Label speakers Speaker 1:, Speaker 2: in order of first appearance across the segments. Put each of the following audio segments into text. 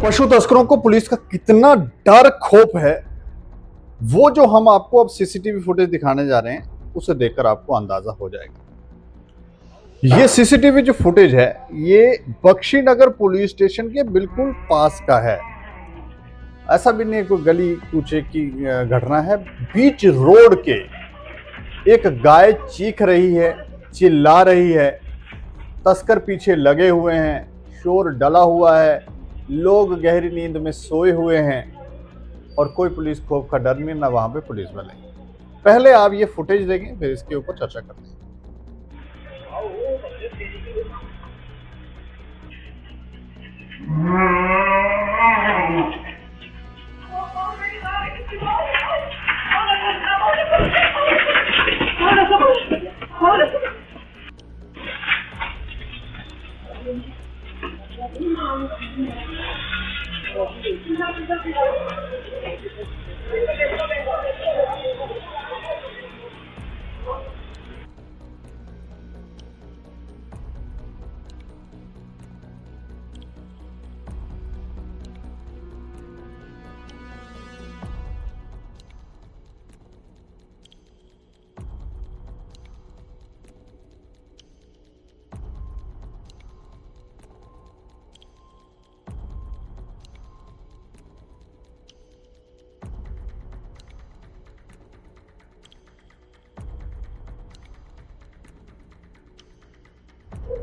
Speaker 1: पशु तस्करों को पुलिस का कितना डर खौफ है, वो जो हम आपको अब सीसीटीवी फुटेज दिखाने जा रहे हैं उसे देखकर आपको अंदाजा हो जाएगा। ये सीसीटीवी जो फुटेज है ये बख्शीनगर पुलिस स्टेशन के बिल्कुल पास का है। ऐसा भी नहीं कोई गली कूचे की घटना है, बीच रोड के एक गाय चीख रही है, चिल्ला रही है, तस्कर पीछे लगे हुए हैं, शोर डला हुआ है, लोग गहरी नींद में सोए हुए हैं और कोई पुलिस खौफ का डर नहीं, ना वहां पे पुलिस वाले। पहले आप ये फुटेज देखें, फिर इसके ऊपर चर्चा करते हैं।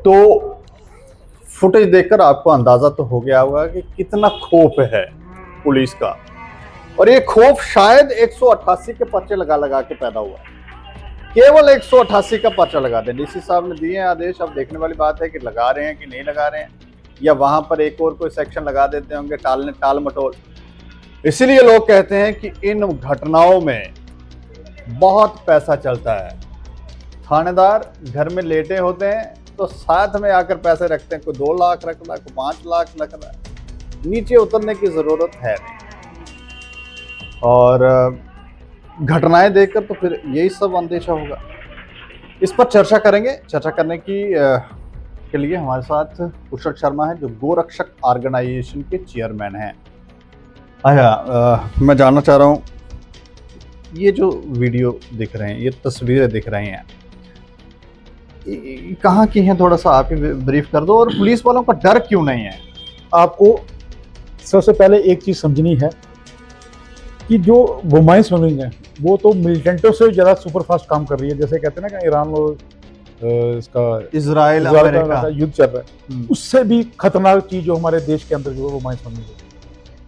Speaker 1: तो फुटेज देखकर आपको अंदाजा तो हो गया होगा कि कितना खौफ है पुलिस का, और ये खौफ शायद 188 के पर्चे लगा लगा के पैदा हुआ। केवल 188 का पर्चा लगा दें, डीसी साहब ने दिए हैं आदेश। अब देखने वाली बात है कि लगा रहे हैं कि नहीं लगा रहे हैं, या वहां पर एक और कोई सेक्शन लगा देते होंगे टाल मटोल। इसीलिए लोग कहते हैं कि इन घटनाओं में बहुत पैसा चलता है। थानेदार घर में लेटे होते हैं तो साथ में आकर पैसे रखते हैं, कोई 2 लाख रख रहा है, कोई 5 लाख रख रहा है। नीचे उतरने की जरूरत है नहीं, और घटनाएं देखकर तो फिर यही सब अंदेशा होगा। इस पर चर्चा करेंगे। चर्चा करने के लिए हमारे साथ कुशल शर्मा है, जो गोरक्षक ऑर्गेनाइजेशन के चेयरमैन हैं। मैं जानना चाह रहा हूँ, ये जो वीडियो दिख रहे हैं, ये तस्वीरें दिख रही हैं, कहाँ की हैं? थोड़ा सा आप ही ब्रीफ कर दो। और पुलिस वालों का डर क्यों नहीं है?
Speaker 2: आपको सबसे पहले एक चीज़ समझनी है कि जो वुमेन स्मगलिंग है वो तो मिलिटेंटों से ज़्यादा सुपरफास्ट काम कर रही है। जैसे कहते हैं ना कि ईरान और इसका
Speaker 1: इजराइल
Speaker 2: का युद्ध चल रहा है, उससे भी खतरनाक चीज़ जो हमारे देश के अंदर जो है वुमेन स्मगलिंग है।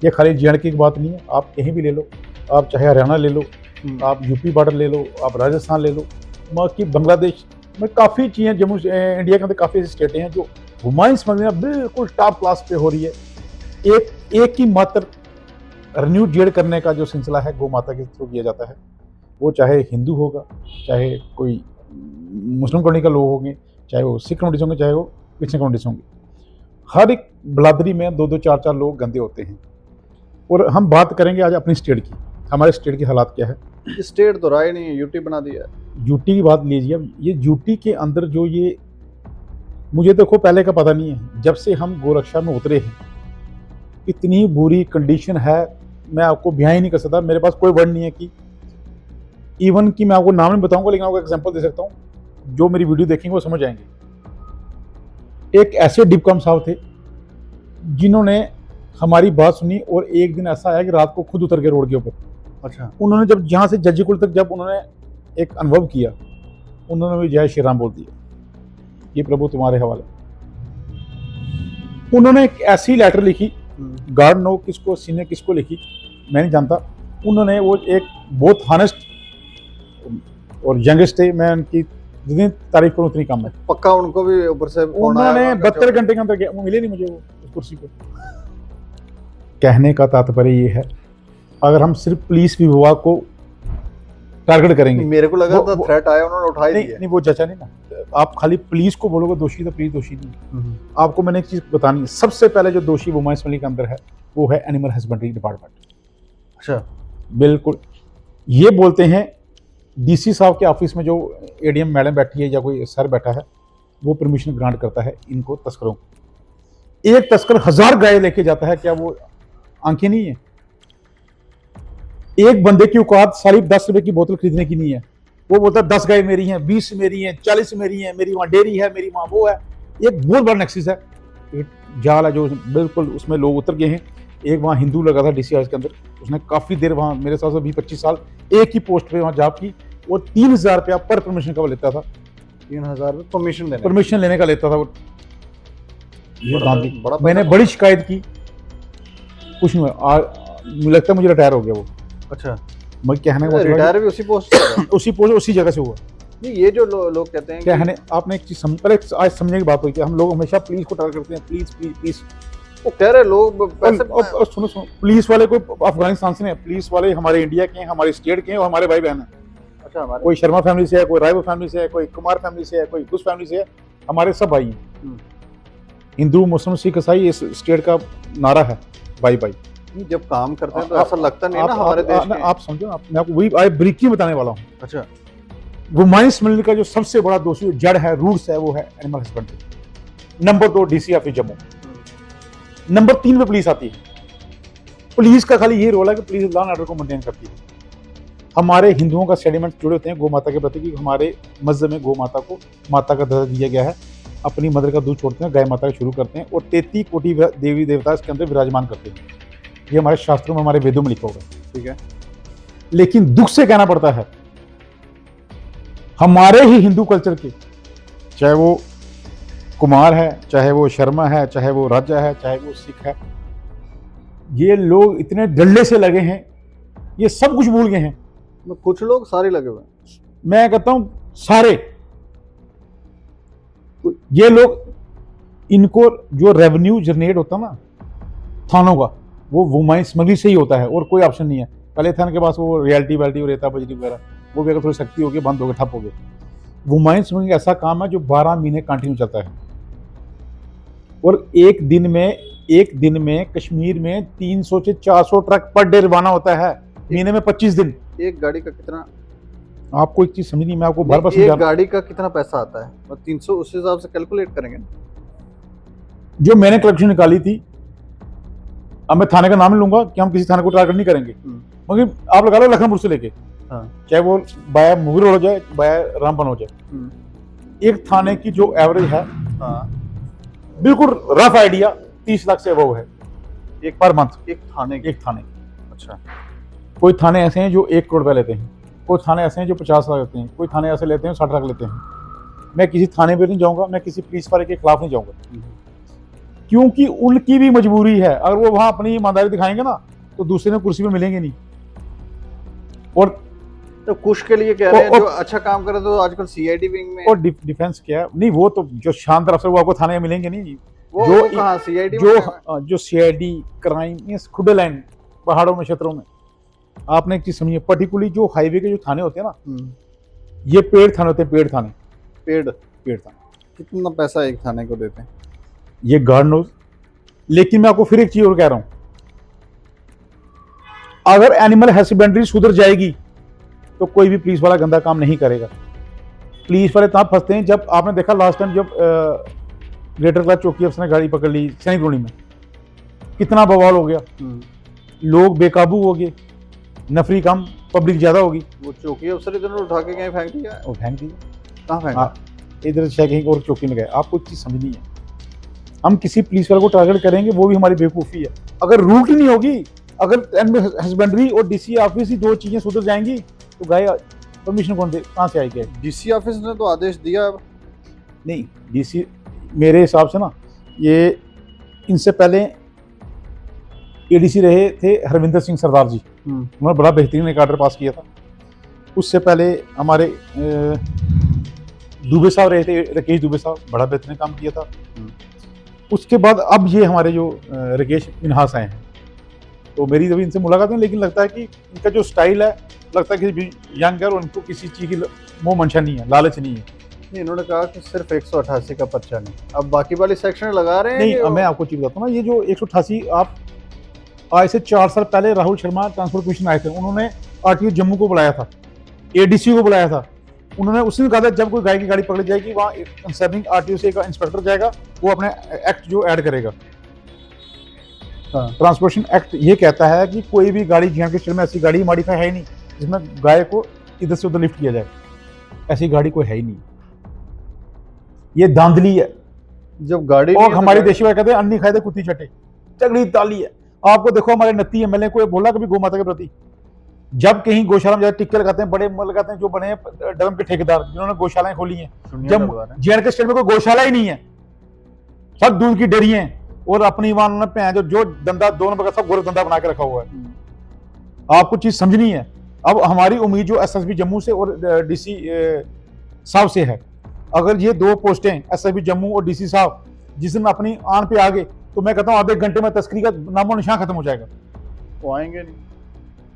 Speaker 2: ये खाली JNK की बात नहीं है, आप कहीं भी ले लो, आप चाहे हरियाणा ले लो, आप UP बॉर्डर ले लो, आप राजस्थान ले लो, बाकी बांग्लादेश में काफ़ी चीज़ें, जम्मू इंडिया के अंदर काफ़ी ऐसी स्टेटें हैं जो वुमेन स्मगलिंग बिल्कुल टॉप क्लास पे हो रही है। एक ही मात्र रिन्यू जेड करने का जो सिलसिला है गौ माता के थ्रू किया जाता है, वो चाहे हिंदू होगा, चाहे कोई मुस्लिम कम्युनिटी का लोग होंगे, चाहे वो सिख कम्युनिटी होंगे, चाहे वो क्रिश्चियन कम्युनिटी होंगे, हर एक बिरादरी में 2-2 4-4 लोग गंदे होते हैं। और हम बात करेंगे आज अपनी स्टेट की। हमारे स्टेट की हालात क्या है।
Speaker 1: स्टेट तो राय नहीं है, यूटी बना दिया।
Speaker 2: यूटी की बात लीजिए। अब ये यूटी के अंदर जो ये, मुझे देखो पहले का पता नहीं है, जब से हम गोरक्षा में उतरे हैं इतनी बुरी कंडीशन है, मैं आपको बयान ही नहीं कर सकता। मेरे पास कोई वर्ड नहीं है कि इवन कि मैं आपको नाम नहीं बताऊंगा, लेकिन आपको एग्जांपल दे सकता हूँ। जो मेरी वीडियो देखेंगे वो समझ जाएंगे। एक ऐसे डिपकम साहब थे जिन्होंने हमारी बात सुनी, और एक दिन ऐसा आया कि रात को खुद उतर गए रोड के ऊपर।
Speaker 1: अच्छा।
Speaker 2: उन्होंने जब यहाँ से जज्जीकुल तक जब उन्होंने एक अनुभव किया, उन्होंने भी जय श्री राम बोल दिया, ये प्रभु तुम्हारे हवाले। उन्होंने एक ऐसी लेटर लिखी, गॉड नो किसको, सीने किसको लिखी, मैं नहीं जानता। उन्होंने वो एक बहुत हॉनेस्ट और यंगेस्ट थे, मैं उनकी जितनी तारीफ करूँ उतनी कम है।
Speaker 1: पक्का उनको भी ऊपर से
Speaker 2: उन्होंने 72 घंटे के अंदर वो मिले नहीं मुझे, वो उस कुर्सी पे। कहने का तात्पर्य ये है, अगर हम सिर्फ पुलिस विभाग को टारगेट करेंगे,
Speaker 1: मेरे को लगा था थ्रेट आया, उन्होंने उठाई दिया।
Speaker 2: नहीं, वो जचा नहीं ना। आप खाली पुलिस को बोलोगे दोषी, तो पुलिस दोषी नहीं। आपको मैंने एक चीज बतानी है, सबसे पहले जो दोषी वुमेन स्मगलिंग के अंदर है वो है एनिमल हस्बेंड्री डिपार्टमेंट।
Speaker 1: अच्छा।
Speaker 2: बिल्कुल। ये बोलते हैं DC साहब के ऑफिस में जो ADM मैडम बैठी है या कोई सर बैठा है, वो परमिशन ग्रांट करता है इनको तस्करों को। एक तस्कर 1000 गाय लेके जाता है, क्या वो आंखें नहीं है? एक बंदे की औकात सारी 10 रुपए की बोतल खरीदने की नहीं है। वो बोलता है 10 गाय मेरी हैं, 20 मेरी हैं, 40 मेरी हैं, मेरी वहां डेयरी है, मेरी वहां वो है। एक बहुत बड़ा नेक्सस है, एक जाल है जो बिल्कुल उसमें लोग उतर गए हैं। एक वहाँ हिंदू लगा था DCI के अंदर, उसने काफी देर वहाँ मेरे साथ 20-25 साल एक ही पोस्ट पे वहाँ जॉब की। वो 3000 रुपया पर परमिशन का वो लेता था।
Speaker 1: 3000
Speaker 2: परमिशन लेने का लेता था वो। ये
Speaker 1: बड़ा
Speaker 2: मैंने बड़ी शिकायत की, कुछ नहीं हुआ। मुझे लगता है मुझे रिटायर हो गया वो।
Speaker 1: अच्छा,
Speaker 2: मैं कहने का
Speaker 1: रिटायर भी उसी पोस्ट से
Speaker 2: उसी पोस्ट उसी जगह से हुआ।
Speaker 1: नहीं, ये जो लोग कहते हैं
Speaker 2: कहने आपने एक चीज पहले आज समझने की बात हुई कि हम लोग हमेशा पुलिस को टारगेट करते हैं, प्लीज प्लीज प्लीज।
Speaker 1: वो कह रहे लोग पैसे
Speaker 2: और सुनो पुलिस वाले कोई अफगानिस्तान से नहीं, पुलिस वाले हमारे इंडिया के हैं, हमारे स्टेट के हैं और हमारे भाई बहन हैं।
Speaker 1: अच्छा, हमारे
Speaker 2: कोई शर्मा फैमिली से है, कोई रायपुर फैमिली से है, कोई कुमार फैमिली से है, कोई घुस फैमिली से है, हमारे सब भाई हैं। हिंदू मुस्लिम सिख ईसाई इस स्टेट का नारा है, भाई भाई।
Speaker 1: जब काम करते हैं तो ऐसा लगता नहीं ना हमारे देश में।
Speaker 2: आप समझो, मैं आपको वही ब्रीकी बताने वाला हूँ।
Speaker 1: अच्छा,
Speaker 2: वुमेन्स मिलिट्री का जो सबसे बड़ा दोषी जड़ है, रूट्स है, वो है animal husbandry. Number 2 DC office Jammu. Number 3 पे पुलिस आती है। पुलिस का खाली ये रोल है कि पुलिस लॉ एंड ऑर्डर को मेंटेन करती है। हमारे हिंदुओं का सेंटिमेंट जुड़े होते हैं गौ माता के प्रति कि हमारे मस्जिद में गौ माता को माता का दर्जा दिया गया है। अपनी मदर का दूध छोड़ते हैं, गाय माता का शुरू करते हैं और 33 कोटि देवी देवता इसके अंदर विराजमान करते हैं। ये हमारे शास्त्रों में, हमारे वेदों में लिखा होगा।
Speaker 1: ठीक है,
Speaker 2: लेकिन दुख से कहना पड़ता है हमारे ही हिंदू कल्चर के, चाहे वो कुमार है, चाहे वो शर्मा है, चाहे वो राजा है, चाहे वो सिख है, ये लोग इतने डल्ले से लगे हैं, ये सब कुछ भूल गए हैं।
Speaker 1: कुछ लोग सारे लगे हुए हैं।
Speaker 2: मैं कहता हूं सारे ये लोग, इनको जो रेवेन्यू जनरेट होता ना थानों का, वो वुमेन स्मगलिंग से ही होता है और कोई ऑप्शन नहीं है। पहले थाने के पास वो रियल्टी वैल्टी और रेता बजरी वगैरह, वो भी अगर थोड़ी सख्ती होगी बंद हो गए, ठप हो गए। वुमेन स्मगलिंग ऐसा काम है जो 12 महीने कंटिन्यू चलता है और एक दिन में कश्मीर में 300 से 400 ट्रक पर डे रवाना होता है, महीने में 25 दिन।
Speaker 1: एक गाड़ी का कितना,
Speaker 2: आपको एक चीज समझनी, मैं आपको बार बार
Speaker 1: एक गाड़ी का कितना पैसा आता है और 300 उस हिसाब से कैलकुलेट करेंगे। जो
Speaker 2: मैंने कलेक्शन निकाली थी, अब मैं थाने का नाम लूंगा कि हम किसी थाने को टारगेट नहीं करेंगे, मगर आप लगा लो लखनपुर से लेके, चाहे वो बाया मुगल हो जाए, बाया रामबन हो जाए, एक थाने की जो एवरेज है, बिल्कुल रफ आइडिया 30 लाख से अबव है एक पर मंथ। एक थाने।
Speaker 1: अच्छा,
Speaker 2: कोई थाने ऐसे हैं जो 1 करोड़ रुपए लेते हैं, कोई थाने ऐसे हैं जो 50 लाख लेते हैं, कोई थाने ऐसे लेते हैं 60 लाख लेते हैं। मैं किसी थाने पे नहीं जाऊंगा, मैं किसी पुलिस वाले के खिलाफ नहीं जाऊंगा, क्योंकि उनकी भी मजबूरी है। अगर वो वहां अपनी ईमानदारी दिखाएंगे ना तो दूसरे ने कुर्सी पे मिलेंगे नहीं। और
Speaker 1: तो कुछ के लिए कह रहे हैं जो अच्छा काम करे तो आजकल CID विंग में,
Speaker 2: और डिफेंस क्या नहीं, वो तो जो शान तरफ से वो आपको थाने में मिलेंगे नहीं।
Speaker 1: वो कहाँ CID
Speaker 2: जो CID crime means Khude line पहाड़ों में, क्षेत्रों में। आपने एक चीज समझिए, पर्टिकुलरली जो हाईवे के जो थाने होते हैं ना, ये पेड़ थाने होते हैं, पेड़ थाने।
Speaker 1: कितना पैसा एक थाने को देते हैं
Speaker 2: ये गॉड नोज। लेकिन मैं आपको फिर एक चीज और कह रहा हूं, अगर एनिमल हस्बेंड्री सुधर जाएगी तो कोई भी पुलिस वाला गंदा काम नहीं करेगा। पुलिस वाले तब फंसते हैं जब आपने देखा लास्ट टाइम जब ग्रेटर क्लास चौकी अफसर ने गाड़ी पकड़ ली सैनिक कॉलोनी में, कितना बवाल हो गया, लोग बेकाबू हो गए, नफरी कम, पब्लिक ज्यादा होगी।
Speaker 1: वो चौकी अफसर इधर उठा के कहीं फेंक दिया,
Speaker 2: वो फेंक दिया।
Speaker 1: कहाँ फेंका?
Speaker 2: इधर से कहीं और चौकी में गए। आपको एक चीज समझनी है, हम किसी पुलिस वाले को टारगेट करेंगे वो भी हमारी बेवकूफ़ी है। अगर रूट ही नहीं होगी, अगर एनिमल हस्बेंड्री और DC ऑफिस ही 2 चीजें सुधर जाएंगी तो गाय परमिशन कौन दे, कहाँ से आएगी? DC
Speaker 1: ऑफिस ने तो आदेश दिया
Speaker 2: नहीं। DC मेरे हिसाब से ना, ये इनसे पहले ADC रहे थे हरविंदर सिंह सरदार जी, उन्होंने बड़ा बेहतरीन एक आर्डर पास किया था। उससे पहले हमारे दुबे साहब रहे थे, राकेश दुबे साहब, बड़ा बेहतरीन काम किया था। उसके बाद अब ये हमारे जो राकेश मिन्हास आए हैं, तो मेरी जब इनसे मुलाकात है, लेकिन लगता है कि इनका जो स्टाइल है, लगता है कि यंग है और उनको किसी चीज़ की मोह मंशा नहीं है, लालच नहीं है।
Speaker 1: इन्होंने कहा कि सिर्फ 188 का पर्चा नहीं, अब बाकी वाले सेक्शन लगा रहे हैं।
Speaker 2: नहीं, मैं आपको चीज़ बताता हूँ ना, ये जो 188, आप आज से 4 साल पहले राहुल शर्मा ट्रांसपोर्ट कमीशन आए थे, उन्होंने RTO जम्मू को बुलाया था, ADC को बुलाया था, उन्होंने उसने कहा था जब कोई गाय की गाड़ी पकड़ी जाएगी वहाँ कंसर्निंग आरटीओ से एक इंस्पेक्टर जाएगा, वो अपने एक्ट जो ऐड करेगा। ट्रांसपोर्टेशन एक्ट ये कहता है कि कोई भी गाड़ी जे एंड के स्टेट में ऐसी गाड़ी मॉडिफाई है ही नहीं जिसमें गाय को इधर से उधर लिफ्ट किया जाए, ऐसी गाड़ी कोई है ही नहीं। ये धांधली है।
Speaker 1: जब गाड़ी
Speaker 2: और हमारे देश में कहते हैं अन्नी खाए थे कुत्ती चटे, चगड़ी ताली है। आपको देखो हमारे नत्ती एमएलए को बोला कभी गौ माता के प्रति, जब कहीं गौशाला में टिक्के लगाते हैं, बड़े लगाते हैं, जो बने हैं धर्म के ठेकेदार जिन्होंने गौशालाएं खोली हैं, जब जे एंड के स्टेट में कोई गौशाला ही नहीं है, सब दूध की डेयरी हैं और अपनी वाहन पे जो धंधा 2 नंबर का सब गोरख धंधा बना के रखा हुआ है। आपको चीज समझनी है। अब हमारी उम्मीद जो एसएसबी जम्मू से और डीसी साहब से है, अगर ये 2 पोस्टें एसएसबी जम्मू और डीसी साहब जिस दिन अपनी आन पे आ गए तो मैं कहता हूँ आधे घंटे में तस्करी का नामो निशान खत्म हो जाएगा।
Speaker 1: वो आएंगे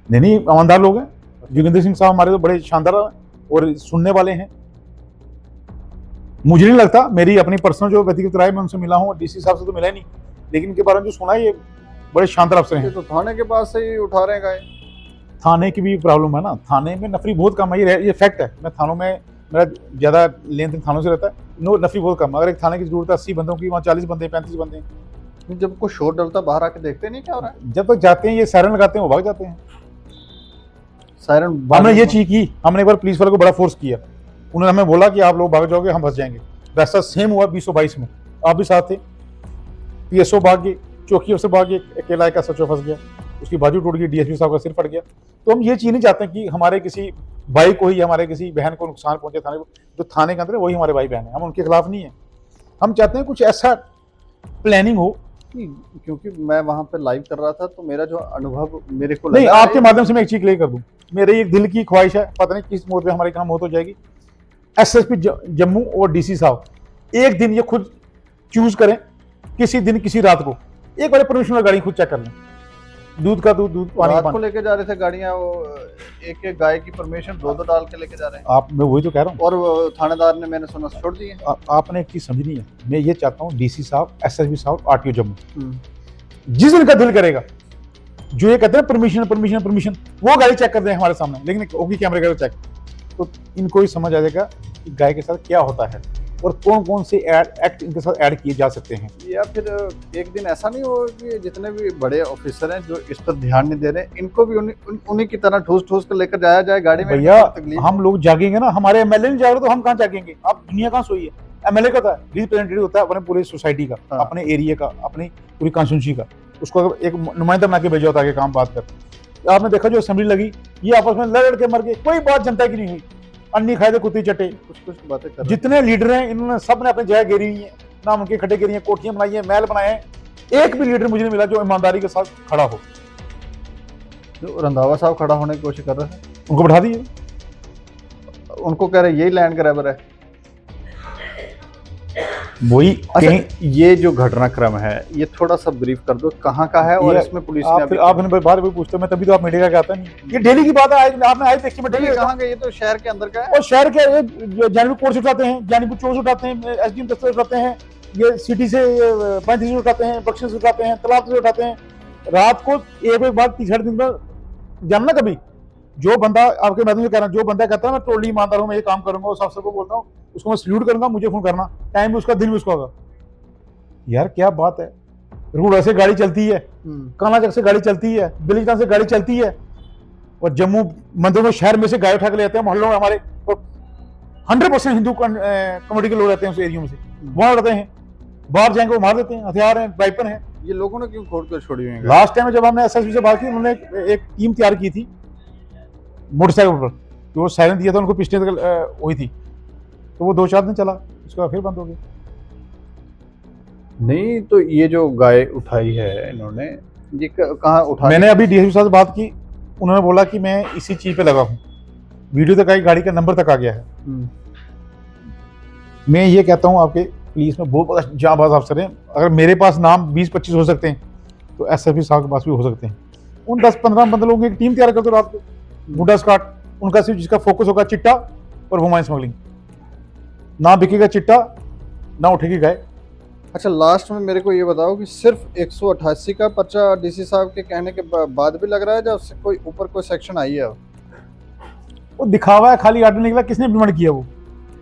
Speaker 1: नहीं,
Speaker 2: ईमानदार लोग हैं। जोगिंदर सिंह साहब हमारे तो बड़े शानदार और सुनने वाले हैं। मुझे नहीं लगता, मेरी अपनी पर्सनल जो व्यक्तिगत राय में उनसे मिला हूँ, डीसी साहब से तो मिला ही नहीं, लेकिन इनके बारे में जो सुना है ये बड़े शानदार अफसर हैं।
Speaker 1: तो थाने के पास से ही उठा रहे हैं गाय।
Speaker 2: थाने की भी प्रॉब्लम है ना, थाने में नफरी बहुत कम है, ये फैक्ट है। मैं थानों में, मेरा ज्यादा लेन देन थानों से रहता है, नफरी बहुत कम है। अगर एक थाने की जरूरत है 80 बंदों की, वहाँ 40 बंदे 35 बंदे हैं।
Speaker 1: जब कोई शोर डलता बाहर आके देखते नहीं क्या हो रहा है?
Speaker 2: जब तक जाते हैं ये सायरन लगाते हैं वो भाग जाते हैं।
Speaker 1: सायरन
Speaker 2: हमने ये चीज की, हमने एक बार पुलिस वाले को बड़ा फोर्स किया, उन्होंने हमें बोला कि आप लोग भाग जाओगे हम फंस जाएंगे। वैसा सेम हुआ 2022 में, आप भी साथ थे। पीएसओ भाग गए, चौकी अफसर भाग गए, अकेला का सचो फंस गया, उसकी बाजू टूट गई, डीएसपी साहब का सिर फट गया। तो हम ये चीज नहीं चाहते कि हमारे किसी भाई को ही, हमारे किसी बहन को नुकसान पहुंचे। थाने को, जो थाने के अंदर है वही हमारे भाई बहन है, हम उनके खिलाफ नहीं है। हम चाहते हैं कुछ ऐसा प्लानिंग हो।
Speaker 1: क्योंकि मैं वहां पे लाइव कर रहा था तो मेरा जो अनुभव मेरे को
Speaker 2: नहीं, आपके माध्यम से मैं एक चीज क्लियर कर दूं, मेरी एक दिल की ख्वाहिश है, पता नहीं किस मोड़ पे हमारे कहाँ मौत हो जाएगी। एसएसपी जम्मू और डीसी साहब एक दिन ये खुद चूज करें, किसी दिन किसी रात को एक बार परमिशन गाड़ी खुद चेक कर लें, दूध का दूध पानी
Speaker 1: को लेके जा रहे थे गाड़ियां, वो एक एक गाय की परमिशन 2-2 डाल के लेके जा रहे हैं।
Speaker 2: आप, मैं वही तो कह रहा हूँ।
Speaker 1: और वो थानेदार ने, मैंने सुना, छोड़ दिए।
Speaker 2: आपने एक चीज समझनी है, मैं ये चाहता हूँ डीसी साहब, एसएसबी साहब, आरटीओ जम्मू जिस दिन का दिल करेगा, जो ये कहते हैं परमिशन परमिशन परमिशन, वो गाड़ी चेक कर दें हमारे सामने, लेकिन ओके कैमरे का चेक, तो इनको ही समझ आ जाएगा कि गाय के साथ क्या होता है और कौन कौन से एक्ट इनके साथ ऐड किए जा सकते हैं।
Speaker 1: या फिर एक दिन ऐसा नहीं हो कि जितने भी बड़े ऑफिसर हैं जो इस पर ध्यान नहीं दे रहे, इनको भी उन्हीं की तरह ठूस ठूस कर लेकर जाया जाए गाड़ी में।
Speaker 2: भैया हम लोग जागेंगे ना, हमारे एमएलए नहीं जाग रहे तो हम कहाँ जागेंगे? आप दुनिया कहाँ सोई है? एमएलए का होता है, रिप्रेजेंटेटिव होता है अपने पूरे सोसाइटी का, अपने एरिया का, अपनी पूरी कॉन्स्टिट्यूंसी का, उसको एक नुमाइंदा बना के भेजा होता है काम बात कर। आपने देखा जो असेंबली लगी, ये आपस में लड़ के मर गए, कोई बात जनता की नहीं हुई। अन्नी खाए थे कुत्ती चटे, कुछ बातें कर। जितने लीडर हैं इन्होंने सब ने अपनी जगह घेरी हुई है, नाम उनके खड्डे घेरी हैं, कोठियां बनाई हैं, महल बनाए हैं। एक भी लीडर मुझे नहीं मिला जो ईमानदारी के साथ खड़ा हो।
Speaker 1: जो रंधावा साहब खड़ा होने की कोशिश कर रहे हैं,
Speaker 2: उनको बैठा दिए,
Speaker 1: उनको कह रहे यही लैंड ग्रैबर है।
Speaker 2: वही
Speaker 1: अच्छा, ये जो घटनाक्रम है ये थोड़ा सा ब्रीफ कर दो, कहाँ का है और इसमें पुलिस ने
Speaker 2: आपने बार भी पूछते, मैं तभी तो आप मीडिया का आता नहीं। ये डेली की बात है, आपने आज देखी, मैं डेली
Speaker 1: कहाँ गए? ये तो शहर के अंदर का है।
Speaker 2: और शहर के जानवीपुर कोर्ट से उठाते हैं, जानवीपुर चौक से उठाते हैं, एसडीएम दफ्तर से उठाते हैं, ये सिटी से 35 से उठाते हैं, बख्शी से उठाते हैं, तालाब से उठाते हैं। रात को एक बार 3-4 दिन में जानना, कभी जो बंदा आपके माध्यम से कह रहा हूँ, जो बंदा कहता है मैं टोटली ईमानदार हूँ, मैं ये काम करूंगा, उस अफसर को बोलता हूँ, उसको मैं सल्यूट करूंगा, मुझे फोन करना, टाइम भी उसका, दिन भी उसका होगा। यार क्या बात है, रूड़ा से गाड़ी चलती है, कानाचक से गाड़ी चलती है, बिलीचना से गाड़ी चलती है, और जम्मू मंदिर में शहर में से गाय उठा के ले जाते हैं मोहल्लों में। हमारे 100% हिंदू कम्युनिटी के लोग रहते हैं उस एरिया में से, वहां रहते हैं, बाहर जाएंगे वो मार देते हैं, हथियार हैं, वाइपर हैं।
Speaker 1: ये लोगों ने क्यों खोल कर छोड़ी हुई है?
Speaker 2: लास्ट टाइम जब हमने एसएसबी से बात की, उन्होंने एक टीम तैयार की थी मोटरसाइकिल पर, तो वो सायरन दिया था उनको, पिछले हुई थी, तो वो 2-4 दिन चला, उसके बाद फिर बंद हो गया।
Speaker 1: नहीं तो ये जो गाय उठाई है इन्होंने, ये कहाँ उठाई?
Speaker 2: मैंने अभी डीएसपी साहब से बात की, उन्होंने बोला कि मैं इसी चीज पे लगा हूँ, वीडियो तक आई, गाड़ी का नंबर तक आ गया है। मैं ये कहता हूँ आपके पुलिस में बहुत बड़ा जांबाज अफसर हैं, अगर मेरे पास नाम 20-25 हो सकते हैं तो एसएसपी साहब के पास भी हो सकते हैं। उन 10-15 बंद लोगों की एक टीम तैयार कर दो रात को, बूढ़ा स्काट, उनका सिर्फ जिसका फोकस होगा चिट्टा और वुमेन स्मगलिंग, ना बिकेगा चिट्टा ना उठेगी गाय।
Speaker 1: अच्छा, लास्ट में मेरे को ये बताओ कि सिर्फ 188 का पर्चा डीसी साहब के कहने के बाद भी लग रहा है, जब कोई ऊपर कोई सेक्शन आई है?
Speaker 2: वो दिखावा है, खाली आर्डर निकला, किसने इम्प्लीमेंट किया वो?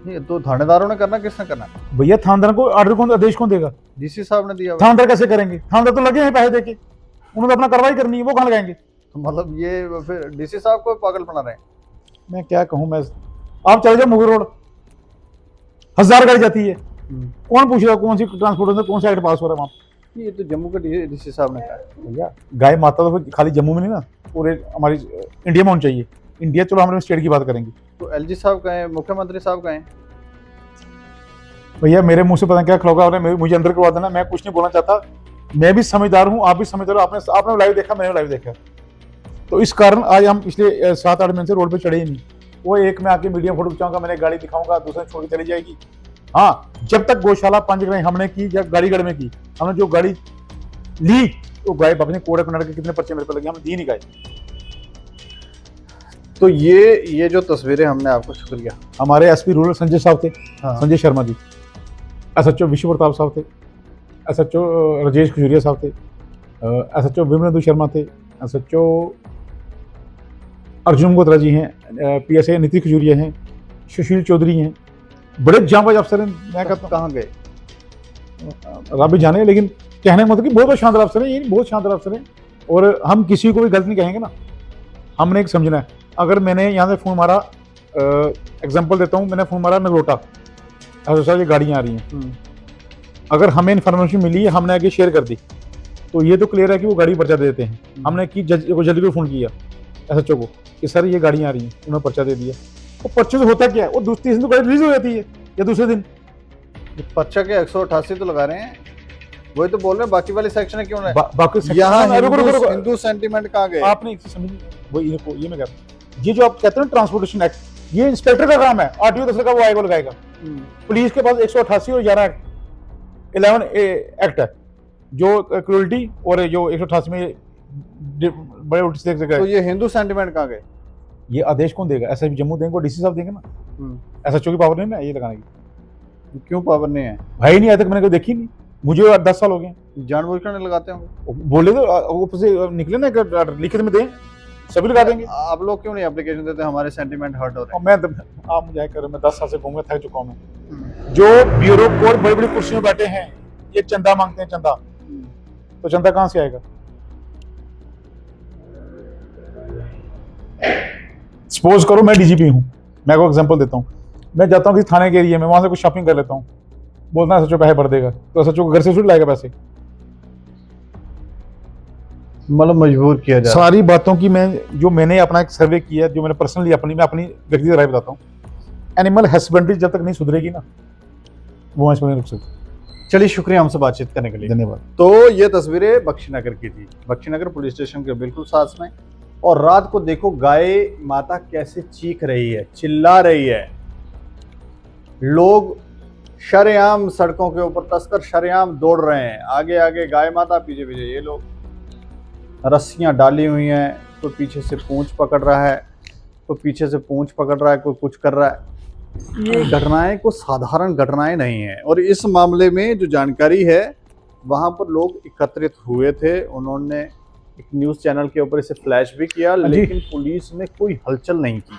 Speaker 1: ये तो थानेदारों ने करना, किसने करना?
Speaker 2: भैया थानेदार को आर्डर कौन, आदेश कौन देगा?
Speaker 1: डीसी साहब ने दिया हुआ।
Speaker 2: थानेदार कैसे करेंगे? थानेदार तो लगे हैं पैसे देके, उन्होंने अपना कार्रवाई करनी है, वो कहाँ लगाएंगे?
Speaker 1: तो मतलब ये फिर डीसी साहब को पागल बना रहे हैं।
Speaker 2: मैं क्या कहूँ, मैं आप चले जाओ मुगल रोड, 1000 गाड़ी जाती है, कौन पूछ रहा कौन सी ट्रांसपोर्ट में कौन सा एक्ट पास हो रहा है वहाँ?
Speaker 1: ये तो जम्मू के डीसी साहब ने कहा है।
Speaker 2: भैया गाय माता तो खाली जम्मू में नहीं ना, पूरे हमारी इंडिया में होनी चाहिए। इंडिया, चलो हम स्टेट की बात करेंगे।
Speaker 1: तो एलजी साहब कहें, मुख्यमंत्री साहब कहें।
Speaker 2: भैया मेरे मुंह से पता नहीं क्या खड़ोगा, आपने मुझे अंदर करवा देना, मैं कुछ नहीं बोलना चाहता। मैं भी समझदार हूँ, आप भी समझदार हो, आपने लाइव देखा, मैंने लाइव देखा। तो इस कारण आज हम पिछले 7-8 महीने से रोड पे चढ़े ही नहीं। वो एक में आके मीडिया फोटो खिंचाऊंगा, मैंने गाड़ी दिखाऊंगा, दूसरे छोड़ के चली जाएगी। हाँ, जब तक गौशाला पंचग्राही हमने की या गाड़ीगढ़ में की, हमने जो गाड़ी ली तो गाय अपने कोड़े कनाड़ के कितने पर्चे मेरे पे लगे, हमने दी नहीं गाय।
Speaker 1: तो ये जो तस्वीरें हमने आपको, शुक्रिया।
Speaker 2: हमारे एसपी रूरल संजय साहब थे,
Speaker 1: हाँ।
Speaker 2: संजय शर्मा जी, एसएचओ विश्व प्रताप साहब थे, एसएचओ राजेश खजूरिया साहब थे, एसएचओ विमलेंदु शर्मा थे, एसएचओ अर्जुन गोत्रा जी हैं, पीएसए नीति खजूरिया हैं, सुशील चौधरी हैं, बड़े जांबाज अफसर हैं। मैं कहता हूँ
Speaker 1: कहाँ गए?
Speaker 2: रब भी जाने, लेकिन कहने का मतलब कि बहुत शानदार अफसर हैं, ये बहुत शानदार अफसर हैं। और हम किसी को भी गलत नहीं कहेंगे ना, हमने एक समझना है। अगर मैंने यहाँ से फ़ोन मारा, एग्जांपल देता हूँ, मैंने फ़ोन मारा नगरोटा, सर ये गाड़ियाँ आ रही हैं, अगर हमें इन्फॉर्मेशन मिली है, हमने आगे शेयर कर दी, तो ये तो क्लियर है कि वो गाड़ी पर्चा दे देते हैं। हमने की जल्दी को फ़ोन किया एसएचओ को कि सर ये गाड़ियाँ आ रही हैं, उन्होंने पर्चा दे दिया। वो पर्चे से होता क्या है, वो दूसरे दिन तो गाड़ी रिलीज हो जाती है या दूसरे दिन।
Speaker 1: पर्चा के 188 तो लगा रहे हैं, वही तो बोल रहे हैं। बाकी वाले सेक्शन क्यों नहीं?
Speaker 2: बाकी
Speaker 1: यहाँ हिंदू सेंटीमेंट कहाँ गए?
Speaker 2: आपने एक चीज समझी, वो ये मैं कह रहा हूँ, ये जो आप कहते हैं ट्रांसपोर्टेशन एक्ट, ये इंस्पेक्टर का काम है। आरटीओ दफ्तर का वो आएगा लगाएगा। पुलिस के पास 188 और 11 एक्ट है, जो क्रूअल्टी और जो 188 में बड़े उल्टी से देख।
Speaker 1: तो ये हिंदू सेंटीमेंट कहाँ गए?
Speaker 2: ये आदेश कौन देगा? एसएसपी जम्मू देंगे और डीसी साहब देंगे ना। एसएचओ की पावर नहीं ना ये लगाने की।
Speaker 1: क्यों पावर नहीं है
Speaker 2: भाई? नहीं, आज तक मैंने कोई देखी नहीं, मुझे 10 साल हो गए।
Speaker 1: जानबूझकर नहीं लगाते होंगे।
Speaker 2: बोले तो ऊपर से निकले ना, लिखित में दें, सभी लगा देंगे।
Speaker 1: आप लोग क्यों नहीं एप्लीकेशन देते? हमारे सेंटीमेंट हर्ट हो रहे हैं।
Speaker 2: आप मुझे कर, मैं 10 साल से घूम थक चुका हूँ। जो ब्यूरो कोर्ट बड़ी बड़ी कुर्सियों में बैठे हैं, ये चंदा मांगते हैं, चंदा। तो चंदा कहाँ से आएगा? सपोज करो मैं डीजीपी हूँ, मैं को एग्जांपल देता हूँ, मैं जाता हूँ किसी थाने के एरिया में, वहां से कुछ शॉपिंग कर लेता हूँ, बोलना है सचो पैसे भर देगा, तो सचो घर से छूट लाएगा पैसे।
Speaker 1: मतलब मजबूर किया जाए।
Speaker 2: सारी बातों की मैंने अपना एक सर्वे किया, जो मैंने पर्सनली मैं अपनी व्यक्तिगत राय बताता हूँ। एनिमल हस्बेंड्री जब तक नहीं सुधरेगी ना, वो इसमें नहीं रुक सकती।
Speaker 1: चलिए, शुक्रिया हमसे बातचीत करने के लिए।
Speaker 2: धन्यवाद।
Speaker 1: तो ये तस्वीरें बख्शीनगर की थी, बख्शीनगर पुलिस स्टेशन के बिल्कुल साथ में। और रात को देखो गाय माता कैसे चीख रही है, चिल्ला रही है। लोग शरेआम सड़कों के ऊपर, तस्कर शरेआम दौड़ रहे हैं, आगे आगे गाय माता, पीछे पीछे ये लोग। रस्सियां डाली हुई हैं, कोई पीछे से पूंछ पकड़ रहा है, कोई पीछे से पूंछ पकड़ रहा है, कोई कुछ कर रहा है। ये घटनाएं कोई साधारण घटनाएं नहीं हैं। और इस मामले में जो जानकारी है, वहां पर लोग एकत्रित हुए थे, उन्होंने एक न्यूज़ चैनल के ऊपर इसे फ्लैश भी किया, लेकिन पुलिस ने कोई हलचल नहीं की।